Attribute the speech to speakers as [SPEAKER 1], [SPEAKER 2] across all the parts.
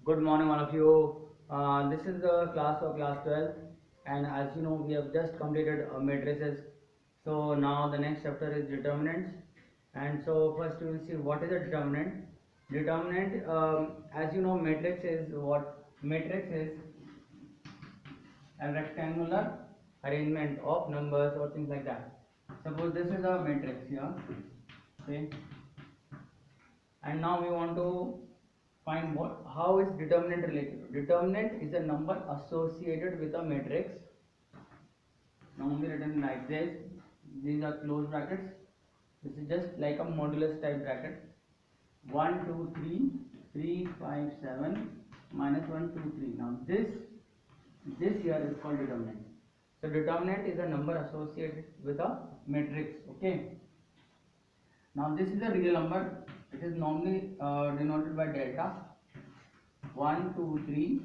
[SPEAKER 1] Good morning, all of you. This is the class for class 12, and as you know, we have just completed matrices. So now the next chapter is determinants, and so first we will see what is a determinant. Determinant, as you know, matrix is what? Matrix is a rectangular arrangement of numbers or things like that. Suppose this is a matrix here, okay, and now we want to find what how is determinant related. Determinant is a number associated with a matrix, normally written like this. These are closed brackets. This is just like a modulus type bracket. 1 2 3 3 5 7 minus 1 2 3. Now this here is called determinant. So determinant is a number associated with a matrix. Okay, now this is a real number. It is normally denoted by delta. 1 2 3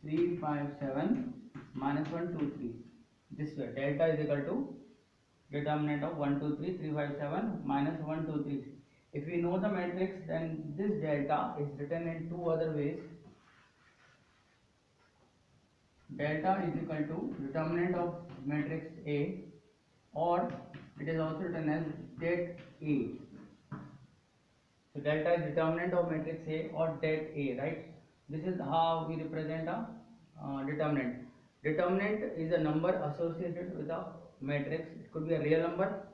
[SPEAKER 1] 3 5 7 minus 1 2 3. This way delta is equal to determinant of 1 2 3 3 5 7 minus 1 2 3. If we know the matrix, then this delta is written in two other ways. Delta is equal to determinant of matrix A, or it is also written as det A. So delta is determinant of matrix A or det A, right? This is how we represent a determinant. Determinant is a number associated with a matrix. It could be a real number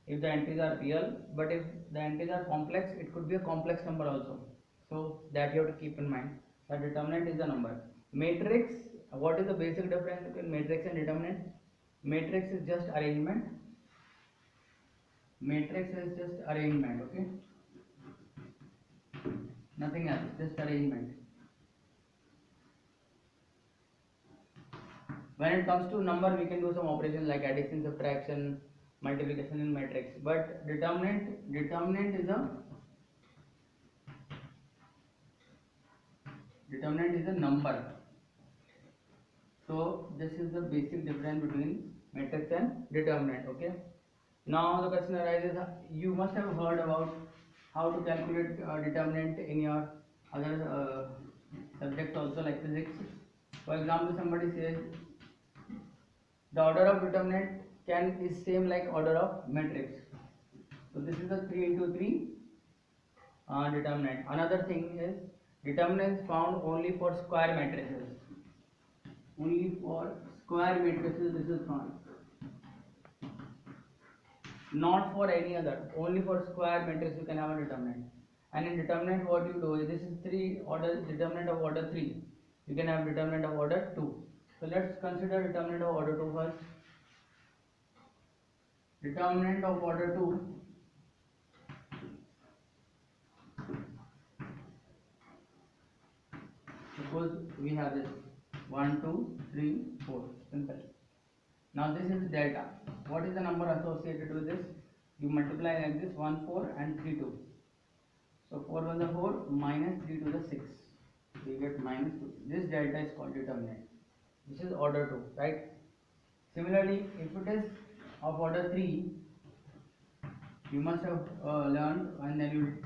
[SPEAKER 1] if the entries are real, but if the entries are complex, it could be a complex number also. So that you have to keep in mind. The determinant is a number. Matrix. What is the basic difference between matrix and determinant? Matrix is just arrangement. Matrix is just arrangement. Okay. Nothing else, just arrangement. When it comes to number, we can do some operations like addition, subtraction, multiplication in matrix. But determinant is a number. So this is the basic difference between matrix and determinant. Okay. Now the question arises: you must have heard about how to calculate determinant in your other subjects also, like physics. For example, somebody says the order of determinant can is same like order of matrix. So this is a 3 into 3 determinant. Another thing is determinant is found only for square matrices. Only for square matrices this is found. Not for any other. Only for square matrix you can have a determinant. And in determinant what you do is, this is 3 order determinant of order 3. You can have determinant of order 2. So let's consider determinant of order 2 first. Determinant of order 2. Suppose we have this 1 2 3 4. Simple. Now this is delta. What is the number associated with this? You multiply like this: 1 4 and 3 2. So 4 1 the 4 minus 3 to the 6. We get minus 2. This delta is called determinant. This is order 2, right? Similarly, if it is of order 3, you must have learned, and then you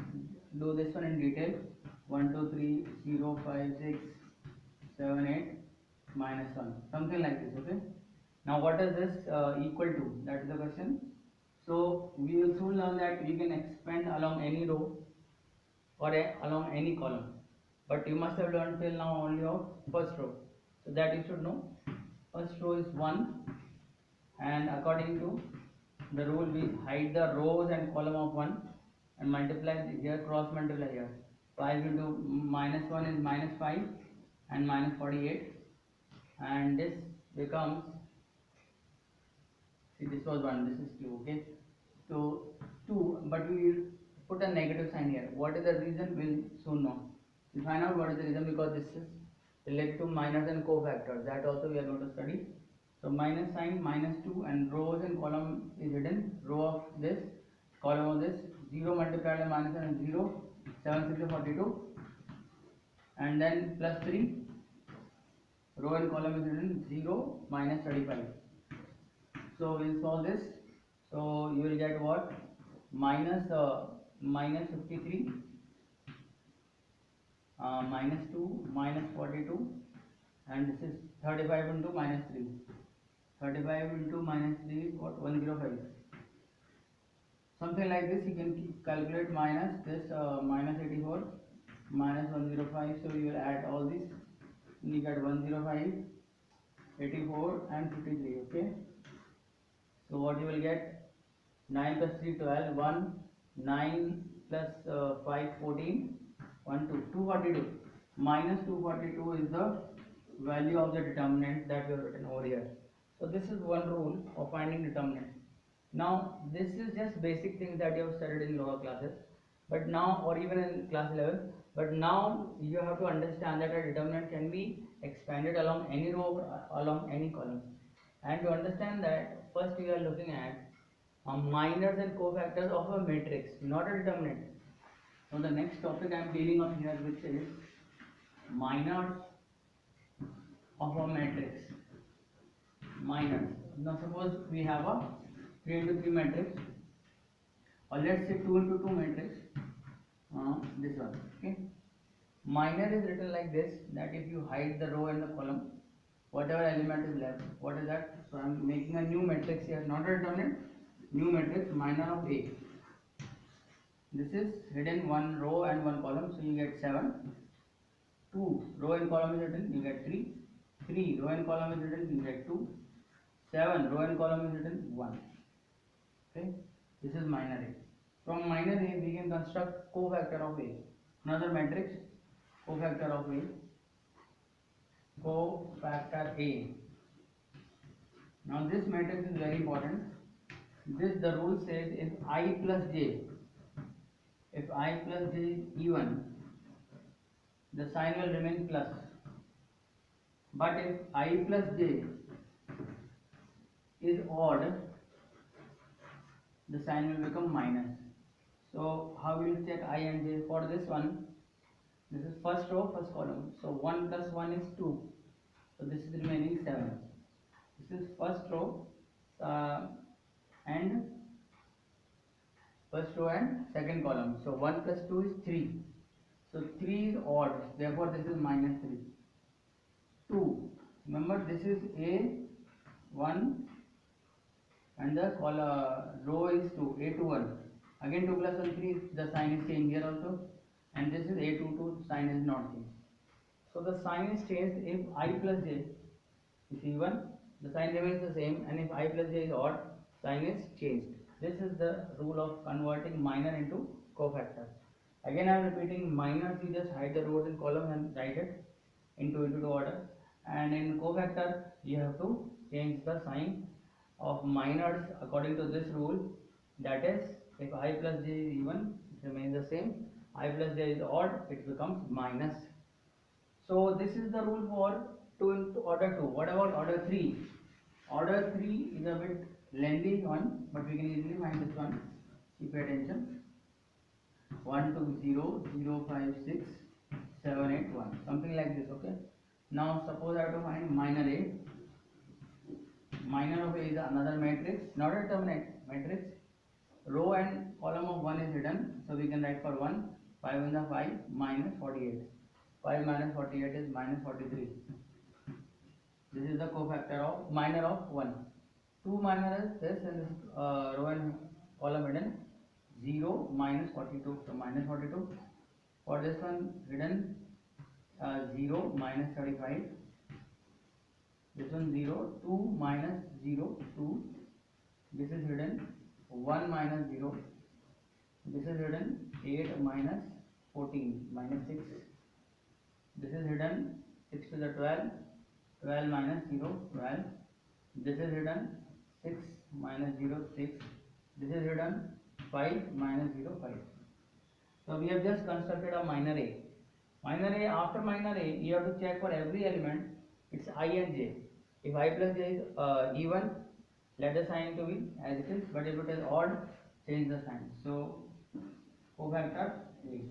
[SPEAKER 1] do this one in detail. 1 2 3 0 5 6 7 8 minus 1, something like this. Okay. Now what is this equal to? That is the question. So we will soon learn that we can expand along any row or along any column, but you must have learned till now only of first row, so that you should know. First row is 1, and according to the rule we hide the rows and column of 1 and multiply here, cross multiply here. 5 into minus 1 is minus 5 and minus 48, and this becomes, see, this was 1, this is 2. Okay, so 2, but we will put a negative sign here. What is the reason? We'll soon know. We find out what is the reason, because this is related to minors and cofactors. That also we are going to study. So minus sign, minus 2, and rows and column is hidden. Row of this, column of this. 0 multiplied by minus 1 is 0. 7 6 is 42, and then plus 3. Row and column is hidden. 0 minus 35. So we'll solve this. So you will get what? Minus 53 minus 2 minus 42, and this is 35 into minus 3. 35 into minus 3 is what? 105. Something like this you can calculate. Minus this minus 84 minus 105, so you will add all these, you get 105, 84 and 53. Okay, so what you will get? 9 plus 3 12, 1, 9 plus 5 14, 1 2, 242. Minus 242 is the value of the determinant that we have written over here. So this is one rule of finding determinant. Now this is just basic things that you have studied in lower classes, but now, or even in class 11, but now you have to understand that a determinant can be expanded along any row or along any column. And to understand that, first we are looking at minors and cofactors of a matrix, not a determinant. So the next topic I am dealing up here, which is minors of a matrix. Minors. Now suppose we have a 3 into 3 matrix, or let's say 2 into 2 matrix. This one. Okay. Minor is written like this, that if you hide the row and the column, whatever element is left, what is that? So I am making a new matrix here, not a determinant. New matrix, minor of A. This is hidden one row and one column, so you get 7. 2 row and column is hidden, you get 3. 3 row and column is hidden, you get 2. 7 row and column is hidden, 1. Okay, this is minor A. From minor A we can construct cofactor of A. Another matrix, cofactor of A. Cofactor A. Now this matrix is very important. This, the rule says, if I plus j, if I plus j is even, the sign will remain plus. But if I plus j is odd, the sign will become minus. So how will you check I and j? For this one, this is first row, first column. So 1 plus 1 is 2. So this is remaining 7. This is first row and second column. So 1 plus 2 is 3. So 3 is odd. Therefore this is minus 3. 2. Remember this is A1 and the row is 2. A21. Again 2 plus 1 3. The sign is changed here also. And this is A22. Sign is not changed. So the sign is changed if I plus j is even, the sign remains the same, and if I plus j is odd, sign is changed. This is the rule of converting minor into cofactor. Again I am repeating, minors you just hide the rows and columns and write it into order, and in cofactor you have to change the sign of minors according to this rule, that is, if I plus j is even, it remains the same, I plus j is odd, it becomes minus. So this is the rule for 2 into order 2. What about order 3? Order 3 is a bit lengthy one, but we can easily find this one. Keep attention. 1 2 0 0 5 6 7 8 1, something like this. Okay. Now suppose I have to find minor A. Minor of A is another matrix, not a determinant matrix. Row and column of 1 is hidden, so we can write for 1. 5 in the 5 minus 48. 5 minus 48 is minus 43. This is the cofactor of minor of 1. 2 minor is this, and this row and column hidden. 0 minus 42, so minus 42. For this one hidden 0 minus 35. This one 0, 2 minus 0, 2. This is hidden 1 minus 0. This is hidden 8 minus 14, minus 6. This is hidden 6 to the 12, 12 minus 0, 12. This is hidden 6 minus 0, 6. This is hidden 5 minus 0, 5. So we have just constructed a minor A. Minor A, after minor A, you have to check for every element, it's I and J. If I plus J is even, let the sign to be as it is, but if it is odd, change the sign. So cofactor A.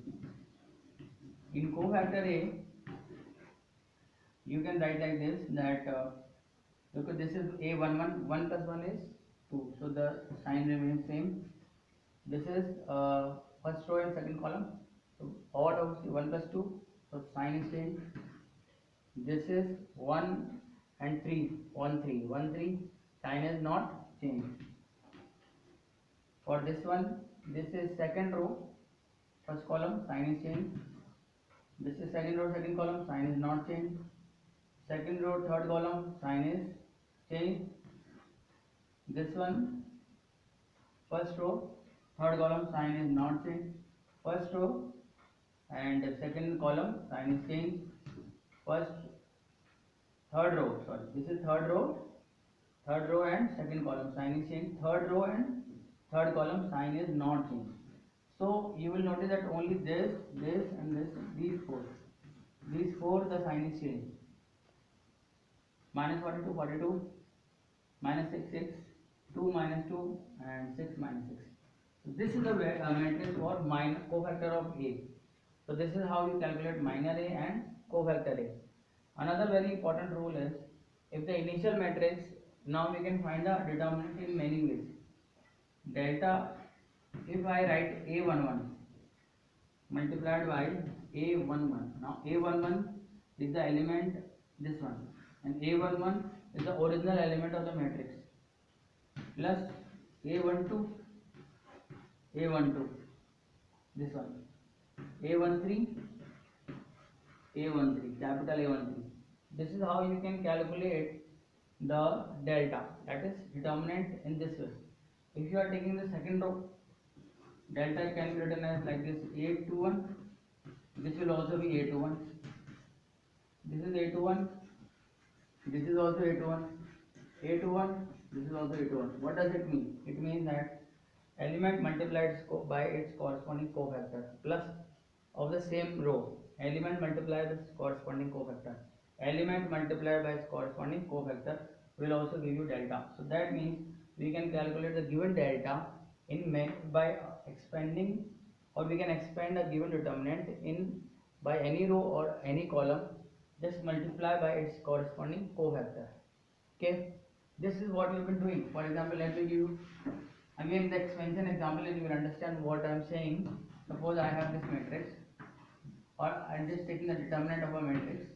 [SPEAKER 1] In cofactor A, you can write like this, that look, this is A11, 1 plus 1 is 2, so the sign remains same. This is first row and second column, so odd obviously 1 plus 2, So sign is changed. This is 1 and 3, 1 3 1 3, sign is not changed. For this one, this is second row, first column, sign is changed. This is second row, second column, sign is not changed. Second row, third column, sign is changed. This one, first row, third column, sign is not changed. First row and second column, sign is changed. First, third row, sorry, this is third row and second column, sign is changed. Third row and third column, sign is not changed. So you will notice that only this and this, these four the sign is changed. Minus 42, 42, minus 6, 6, 2 minus 2 and 6 minus 6. So this is the matrix for minor cofactor of A. So this is how you calculate minor A and cofactor A. Another very important rule is, if the initial matrix, now we can find the determinant in many ways. Delta, if I write A11 multiplied by A11, now A11 is the element, this one, and A11 is the original element of the matrix, plus A12, A12, this one, A13, A13, capital A13. This is how you can calculate the delta, that is determinant, in this way. If you are taking the second row, delta can be written as like this, A21, this will also be A21, this is A21, this is also A21, A21, this is also A21. What does it mean? It means that element multiplied by its corresponding cofactor plus of the same row, element multiplied by its corresponding cofactor, element multiplied by its corresponding cofactor will also give you delta. So that means we can calculate the given delta in by expanding, or we can expand a given determinant in by any row or any column, just multiply by its corresponding cofactor. Okay, this is what we've been doing. For example, let me give you again the expansion example and you will understand what I am saying. Suppose I have this matrix, or I am just taking the determinant of a matrix.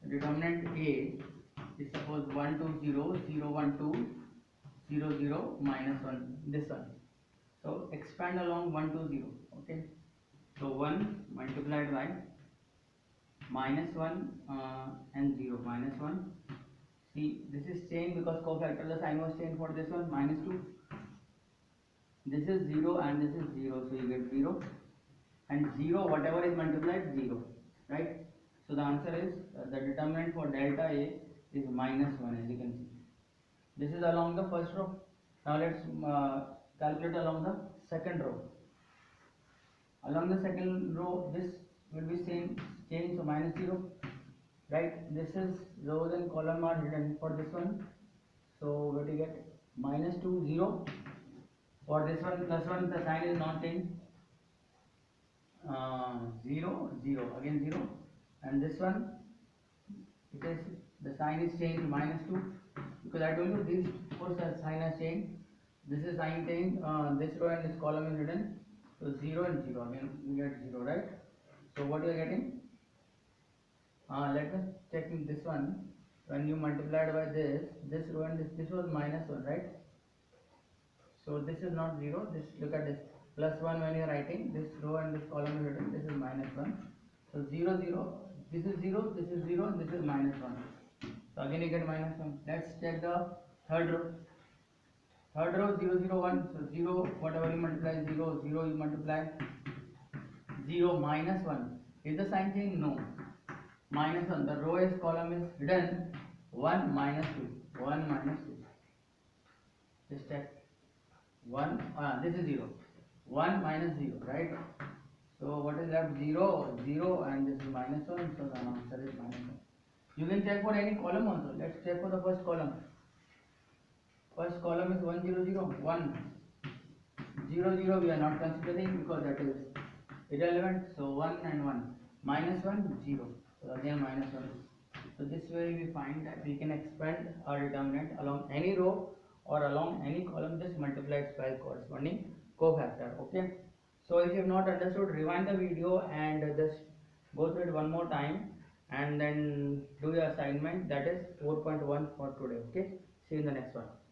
[SPEAKER 1] The determinant A is suppose 1 2 0 0 1 2 0 0 minus 1, this one. So expand along 1 2 0. Okay, so 1 multiplied by minus 1 and 0, minus 1. See, this is changed because cofactor, the sign was changed for this one, minus 2. This is 0 and this is 0, so you get 0. And 0, whatever is multiplied, 0. Right? So the answer is, the determinant for delta A is minus 1, as you can see. This is along the first row. Now let's calculate along the second row. Along the second row, this will be changed, so minus 0. Right, this is rows and column are hidden for this one, so what do you get? Minus 2 0. For this one, plus 1, the sign is not changed. 0 0, again 0, and this one, it is, the sign is changed, minus 2, because I told you these four sign has changed. This is sign changed, this row and this column is hidden, so 0 and 0, again we get 0, right? So what you are getting? Let us check in this one. When you multiplied by this row and this was minus 1, right? So this is not 0. This, look at this, plus 1 when you are writing, this row and this column is written, this is minus 1. So 0 0, this is 0, this is 0, and this is minus 1. So again you get minus 1. Let's check the third row. Third row 0 0 1. So 0, whatever you multiply 0 0, you multiply 0 minus 1. Is the sign change? No. Minus 1, the row is column is hidden, 1 minus 2, 1 minus 2, just check, 1, this is 0, 1 minus 0, right? So what is left? 0 0, and this is minus 1, so the answer is minus 1. You can check for any column also. Let's check for the first column. First column is 1 0 0 1 0 0, we are not considering because that is irrelevant, so 1 and 1, minus 1 0. So again minus 1. So this way we find that we can expand our determinant along any row or along any column, just multiply its by corresponding cofactor. Okay. So if you have not understood, rewind the video and just go through it one more time and then do your assignment. That is 4.1 for today. Okay, see you in the next one.